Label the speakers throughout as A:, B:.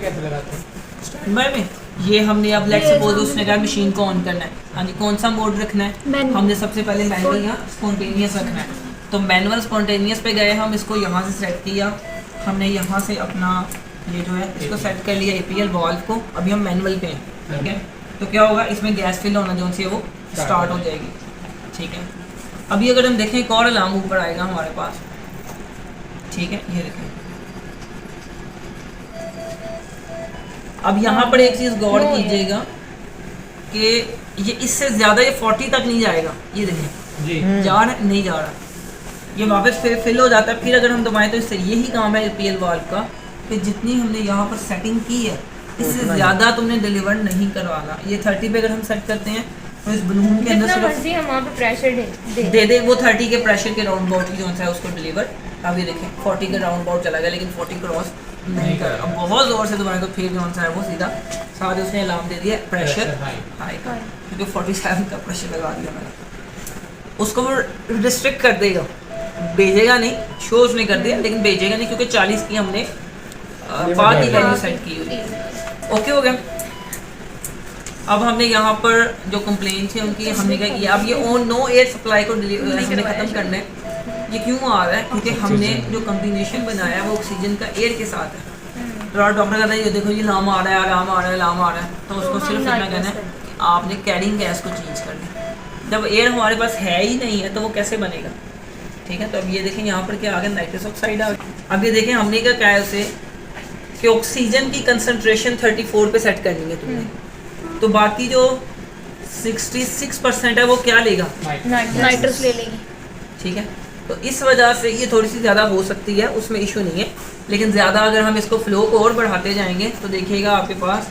A: कैसे लगाते हैं?
B: में ये हमने अब लेट्स सपोज उसने कहा मशीन को ऑन करना है। हाँ जी, कौन सा मोड रखना है? हमने सबसे पहले मैनुअल या स्पॉन्टेनियस रखना है। तो मैनुअल स्पॉन्टेनियस पे गए हम, इसको यहाँ से सेट किया हमने, यहाँ से अपना ये जो है इसको सेट कर लिया APL वॉल्व को। अभी हम मैनुअल पे हैं, ठीक है। तो क्या होगा, इसमें गैस फिल होना जो सी वो स्टार्ट हो जाएगी, ठीक है। अभी अगर हम देखें एक और अलार्म ऊपर आएगा हमारे पास, ठीक है, ये देखें। अब यहाँ पर एक चीज़ गौर कीजिएगा कि ये इससे ज़्यादा ये 40 तक नहीं जाएगा, ये देखें
A: जी
B: जा रहा है, नहीं जा रहा, ये वापस फिल हो जाता है। फिर अगर हम दबाएं तो इससे यही काम है APL वाल्व का कि जितनी हमने यहाँ पर सेटिंग की है इससे ज़्यादा तुमने डिलीवर नहीं करवाना। ये 30 पे अगर हम सेट करते हैं तो इस बलून के अंदर सिर्फ
C: हम वहाँ पे प्रेशर
B: दे वो 30 के प्रेशर के राउंड बाउट की जो है उसको डिलीवर। अब ये देखें 40 के राउंड बाउट चला गया, लेकिन 40 क्रॉस नहीं कर। अब बहुत ज़ोर से दबाएं तो फिर जो है वो सीधा साथ उसने अलार्म दे दिया प्रेशर हाई का, क्योंकि 47 का प्रेशर लगा दिया मैंने। उसको वो रिस्ट्रिक्ट कर देगा, भेजेगा नहीं, शो उसने कर दिया लेकिन भेजेगा नहीं, क्योंकि 40 की हमने बाद की वैल्यू सेट की हुई। ओके हो गया। अब हमने यहाँ पर जो कंप्लेन थी उनकी हमने क्या किया, अब ये ऑन नो एयर सप्लाई को हमने ख़त्म करना है। ये क्यों आ रहा है? क्योंकि हमने जो कम्बिनेशन बनाया है वो ऑक्सीजन का एयर के साथ है। तो डॉक्टर कहता है ये देखो ये अलार्म आ रहा है, अलार्म आ रहा है, अलार्म आ रहा है, तो उसको सिर्फ इतना कहना है कि आपने कैरिंग गैस को चेंज कर दिया। जब एयर हमारे पास है ही नहीं है तो वो कैसे बनेगा, ठीक है। तो अब ये देखें यहाँ पर क्या आ गया, नाइट्रस ऑक्साइड आ गया। अब ये देखें हमने क्या कहा है उसे कि ऑक्सीजन की कंसनट्रेशन 34 पे सेट करनी है तुमने, तो बाकी जो 66% है वो क्या लेगा,
C: नाइट्रस ले लेगी,
B: ठीक है। तो इस वजह से ये थोड़ी सी ज़्यादा हो सकती है, उसमें इशू नहीं है। लेकिन ज़्यादा अगर हम इसको फ्लो को और बढ़ाते जाएंगे तो देखिएगा आपके पास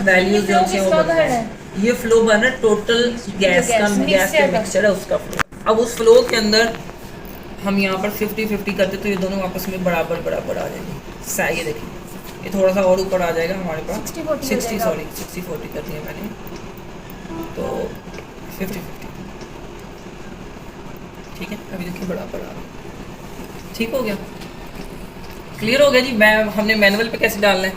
B: वैल्यूज जो है वो बढ़ रहा है। ये फ्लो बन रहा है टोटल गैस का मिक्सचर है उसका फ्लो। अब उस फ्लो के अंदर हम यहाँ पर 50-50 करते तो ये दोनों आपस में बराबर बराबर आ जाएंगे। ये देखिए ये थोड़ा सा और ऊपर आ जाएगा हमारे पास 60-40 कर दिया मैंने, तो 50-50, ठीक है। अभी देखिए बराबर आ रहा, ठीक हो गया, क्लियर हो गया जी। हमने मैनुअल पे कैसे डालना है,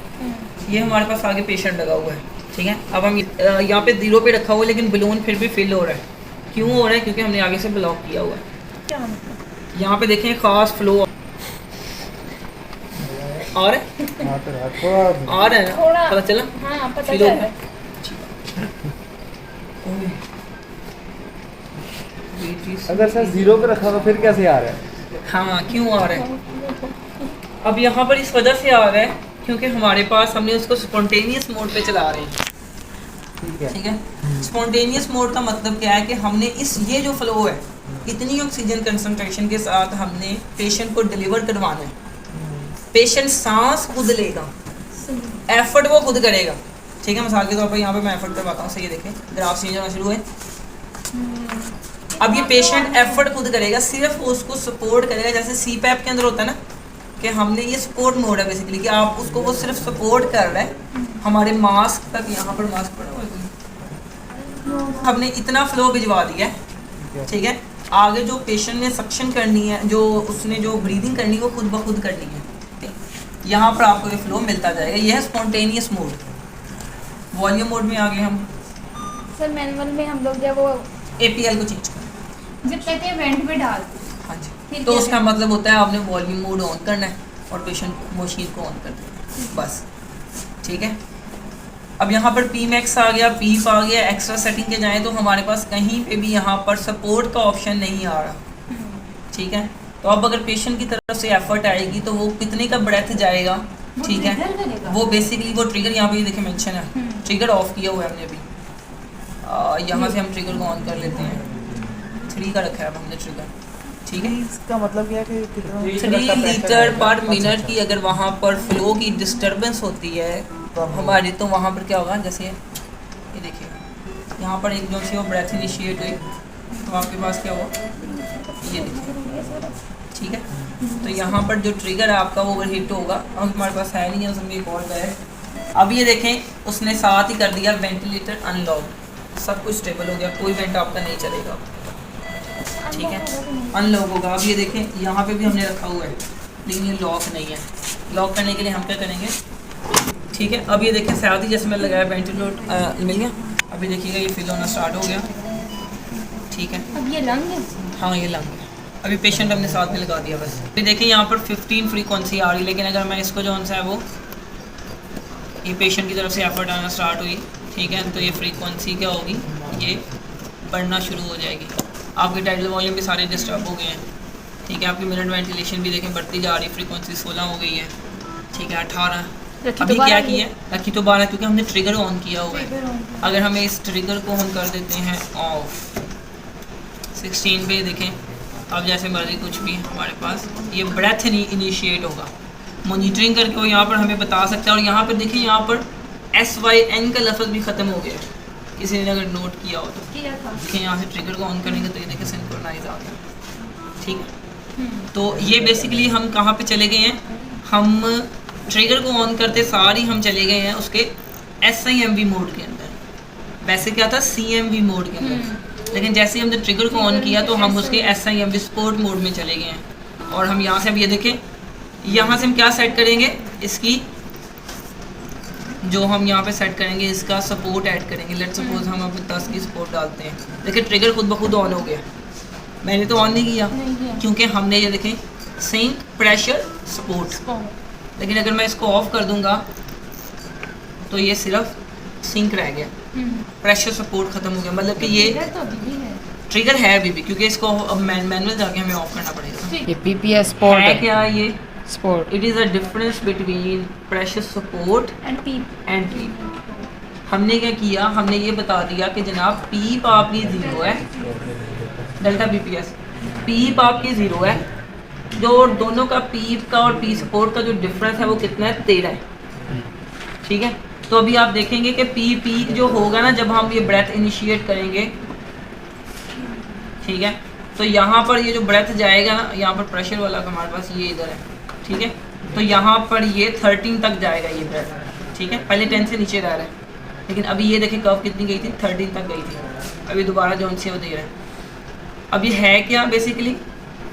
B: ये हमारे पास आगे पेशेंट लगा हुआ है, ठीक है। अब हम यहाँ पे 0 पे रखा हुआ है लेकिन बलून फिर भी फिल हो रहा है। क्यों हो रहा है? क्योंकि हमने आगे से ब्लॉक किया हुआ है।
C: क्या मतलब?
B: यहाँ पे देखें खास फ्लो आ रहा है, आ रहा है, पता चला?
C: हाँ, पता
B: फिल
C: चल
B: हो
C: रहा है।
A: अगर सर 0 पे रखा तो फिर कैसे आ रहा है?
B: हाँ, क्यों आ रहा है? अब यहाँ पर इस वजह से आ रहा है क्योंकि हमारे पास हमने उसको स्पॉन्टेनियस मोड पे चला रहे हैं, ठीक है। स्पॉन्टेनियस मोड का मतलब क्या है कि हमने ये जो फ्लो है इतनी ऑक्सीजन कंसंट्रेशन के साथ हमने पेशेंट को डिलीवर करवाना है। पेशेंट सांस खुद लेगा, एफर्ट वो खुद करेगा, ठीक है। मिसाल के तौर पर यहाँ पे मैं एफर्ट करवाता हूँ, सही देखें ग्राफ चेंज होना शुरू है। अब ये पेशेंट एफर्ट खुद करेगा, सिर्फ उसको सपोर्ट करेगा, जैसे CPAP के अंदर होता है ना कि हमने ये सपोर्ट मोड है बेसिकली कि आप उसको वो सिर्फ सपोर्ट कर रहा है। हमारे मास्क तक, यहाँ पर मास्क पड़ा हुआ है, हमने इतना फ्लो भिजवा दिया है, ठीक है। आगे जो पेशेंट ने सक्शन करनी है, जो उसने जो ब्रीदिंग करनी है वो खुद ब खुद करनी है। यहाँ पर आपको ये फ्लो मिलता जाएगा। ये है स्पॉन्टेनियस मोड। वॉल्यूम मोड में आ गए हम।
C: सर मैनुअल में हम लोग जब वो
B: APL को चेंज करें,
C: जब कहते हैं वेंट पे डाल,
B: हाँ जी, तो उसका मतलब होता है आपने वॉल्यूम मोड ऑन करना है और पेशेंट मशीन को ऑन कर देना, बस, ठीक है। अब यहाँ पर PMAX आ गया, PEEP आ गया। एक्स्ट्रा सेटिंग के जाएँ तो हमारे पास कहीं पे भी यहाँ पर सपोर्ट का ऑप्शन नहीं आ रहा, ठीक है। तो अब अगर पेशेंट की तरफ से एफर्ट आएगी तो वो कितने का ब्रेथ जाएगा, ठीक है। वो बेसिकली वो ट्रिगर यहाँ पे देखिए मेंशन है, ट्रिगर ऑफ किया हुआ है हमने अभी। यहाँ से हम ट्रिगर को ऑन कर लेते हैं, 3 का रखा है अब हमने ट्रिगर, ठीक है।
A: इसका मतलब क्या है कि कितना
B: 3 लीटर पर मिनट की अगर वहाँ पर फ्लो की डिस्टर्बेंस होती है तो हमारी, तो वहाँ पर क्या होगा, जैसे ये देखिए यहाँ पर एक जो सी वो ब्रेथ इनिशिएट हुई तो आपके पास क्या हुआ, ये देखिए, ठीक है। तो यहाँ पर जो ट्रिगर है आपका वो ओवर हिट होगा। और हमारे पास है नहीं है, उसमें एक और है। अब ये देखें उसने साथ ही कर दिया वेंटिलेटर अनलॉक, सब कुछ स्टेबल हो गया, कोई वेंट आपका नहीं चलेगा, ठीक है, अनलॉक होगा। अब ये देखें यहाँ पे भी हमने रखा हुआ है लेकिन ये लॉक नहीं है, लॉक करने के लिए हम क्या करेंगे, ठीक है। अब ये देखें साथ ही जैसे मैं लगाया वेंटिलेटर मिल गया। अभी देखिएगा ये फिल होना स्टार्ट हो गया, ठीक है।
C: अब ये लंग है।
B: हाँ ये लंग है। अभी पेशेंट हमने साथ में लगा दिया बस। फिर देखिए यहाँ पर 15 फ्रीक्वेंसी आ रही, लेकिन अगर मैं इसको जो सा है वो ये पेशेंट की तरफ से एफर्ट आना स्टार्ट हुई, ठीक है, तो ये फ्रीक्वेंसी क्या होगी, ये बढ़ना शुरू हो जाएगी। आपके टाइडल वॉल्यूम भी सारे डिस्टर्ब हो गए हैं, ठीक है। आपकी मिनट वेंटिलेशन भी देखें बढ़ती जा रही, फ्रीक्वेंसी 16 हो गई है, ठीक है, 18। अभी क्या किया है, रखी तो 12 क्योंकि हमने ट्रिगर ऑन किया हुआ है। अगर हमें इस ट्रिगर को हम कर देते हैं ऑफ 16 पे, देखें अब जैसे मर्जी कुछ भी हमारे पास ये ब्रेथ इनिशिएट होगा। मॉनिटरिंग करके वो यहाँ पर हमें बता सकता है। और यहाँ पर देखिए यहाँ पर SYN का लफ्ज़ भी ख़त्म हो गया है, किसी ने अगर नोट किया हो तो। देखिए यहाँ से ट्रिगर को ऑन करेंगे तो ये देखिए सिंक्रोनाइज आ गया, ठीक है। तो ये बेसिकली हम कहाँ पे चले गए हैं, हम ट्रिगर को ऑन करते सारी हम चले गए हैं उसके SIMV मोड के अंदर। वैसे क्या था CMV मोड के अंदर, लेकिन जैसे ही हमने ट्रिगर को ऑन किया तो हम उसके SIMV स्पोर्ट मोड में चले गए हैं। और हम यहाँ से अब ये देखें, यहाँ से हम क्या सेट करेंगे, इसकी जो हम यहाँ पे सेट करेंगे इसका सपोर्ट ऐड करेंगे। लेट्स सपोज हम अब 10 की सपोर्ट डालते हैं। देखिए ट्रिगर खुद ब खुद ऑन हो गया, मैंने तो ऑन नहीं किया क्योंकि हमने ये देखें सिंक प्रेशर सपोर्ट। लेकिन अगर मैं इसको ऑफ कर दूंगा तो ये सिर्फ सिंक रह गया, प्रेशर सपोर्ट ख़त्म हो गया। मतलब कि ये ट्रिगर है अभी भी, क्योंकि इसको अब मैनुअल जाके हमें ऑफ करना पड़ेगा।
D: ये PPS स्पोर्ट
B: है क्या ये
D: sport?
B: It is a difference between pressure support
C: and PEEP.
B: हमने क्या किया, हमने ये बता दिया कि जनाब पीप आपकी 0 है, डेल्टा BPS पीप आपकी 0 है। जो दोनों का पीप का और पी सपोर्ट का जो डिफरेंस है वो कितना है, 13 है, ठीक है। तो अभी आप देखेंगे कि पीक जो होगा ना जब हम ये ब्रेथ इनिशिएट करेंगे, ठीक है, तो यहाँ पर ये जो ब्रेथ जाएगा ना, यहाँ पर प्रेशर वाला हमारे पास ये इधर है, ठीक है। तो यहाँ पर ये 13 तक जाएगा ये ब्रेथ, ठीक है। पहले 10 से नीचे रह रहा है, लेकिन अभी ये देखें कर्व कितनी गई थी, 13 तक गई थी। अभी दोबारा जो उनसे वो दे रहा है। अब ये है क्या, बेसिकली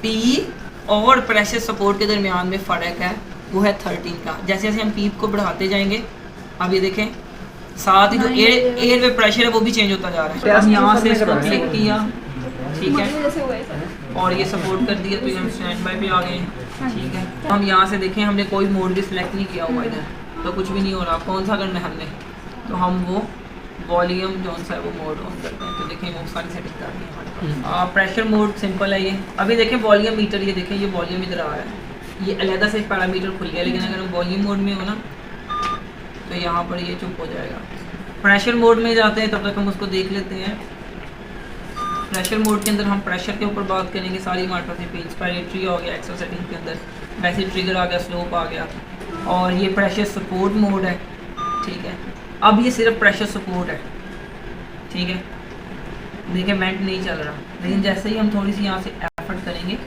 B: पी और प्रेशर सपोर्ट के दरमियान में फ़र्क है, वो है 13 का। जैसे जैसे हम पीप को बढ़ाते जाएंगे, अब ये देखें साथ ही जो एयर वे प्रेशर है वो भी चेंज होता जा रहा है। हम यहाँ से इसको क्लिक किया, ठीक है, और ये सपोर्ट कर दिया तो ये हम स्टैंड बाय पे आ गए, ठीक है। हम यहाँ से देखें हमने कोई मोड भी सिलेक्ट नहीं किया हुआ इधर, तो कुछ भी नहीं हो रहा। कौन सा करना है हमने, तो हम वो वॉल्यूम जो सा है वो मोड ऑन करते हैं, तो देखें वो सारी सेटिंग कर दी हमारे पास। प्रेशर मोड सिंपल है ये। अभी देखें वॉल्यूम मीटर, ये देखें ये वॉल्यूम इधर आ रहा है, ये अलहदा से पैरामीटर खुल गया। लेकिन अगर हम वॉल्यूम मोड में हो ना तो यहाँ पर ये चुप हो जाएगा। प्रेशर मोड में जाते हैं तब तक हम उसको देख लेते हैं। प्रेशर मोड के अंदर हम प्रेशर के ऊपर बात करेंगे सारी हमारे पास। ये इंस्पायरेटरी हो गया एक्सेल सेटिंग के अंदर, वैसे ट्रिगर आ गया, स्लोप आ गया, और ये प्रेशर सपोर्ट मोड है, ठीक है। अब ये सिर्फ प्रेशर सपोर्ट है, ठीक है। देखिए मेंट नहीं चल रहा, लेकिन जैसे ही हम थोड़ी सी यहाँ से एफर्ट करेंगे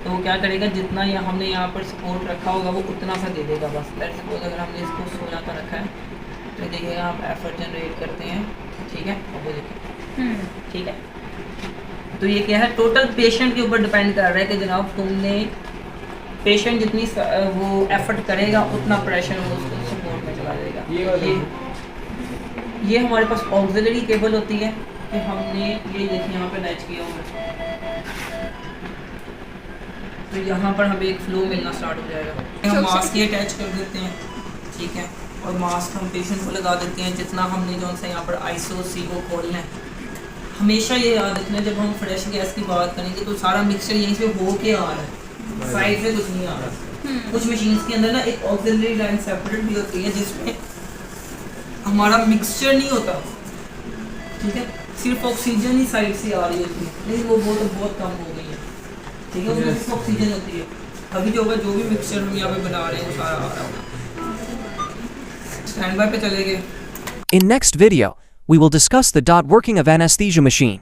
B: तो वो क्या करेगा, जितना हमने यहाँ पर सपोर्ट रखा होगा वो उतना सा दे देगा बस। लेट्स सपोज अगर हमने इसको 16 का रखा है तो देखिएगा आप एफर्ट जनरेट करते हैं, ठीक है, और वो देखिए, ठीक है। तो ये क्या है, टोटल पेशेंट के ऊपर डिपेंड कर रहा है कि जनाब तुमने पेशेंट जितनी वो एफर्ट करेगा उतना प्रेशर वो उसको सपोर्ट में चला जाएगा। ये हमारे पास ऑक्सिलरी केबल होती है कि हमने ये देखिए यहाँ पे अटैच किया हुआ है, तो यहाँ पर हमें एक फ्लो मिलना स्टार्ट हो जाएगा। हम मास्क ही अटैच कर देते हैं, ठीक है, और मास्क हम पेशेंट को लगा देते हैं। जितना हमने जो सा यहाँ पर आइसो सीवो खोलना है, हमेशा ये याद रखना है जब हम फ्रेश गैस की बात करेंगे तो सारा मिक्सचर यहीं से हो के आ रहा है, साइड से कुछ नहीं आ रहा। कुछ मशीन्स के अंदर ना एक ऑक्सिलरी लाइन सेपरेट भी होती है जिसमें हमारा मिक्सचर नहीं होता, ठीक है, सिर्फ ऑक्सीजन ही साइड से आ रही होती है, लेकिन वो बहुत कम हो गई है, ठीक है, उसमें सिर्फ ऑक्सीजन होती है। अभी जो होगा, जो भी मिक्सचर हम यहाँ पे बना रहे हैं वो सारा आ रहा होगा। स्टैंड बाय पे चले गए।
E: In next video, we will discuss the working of anesthesia machine.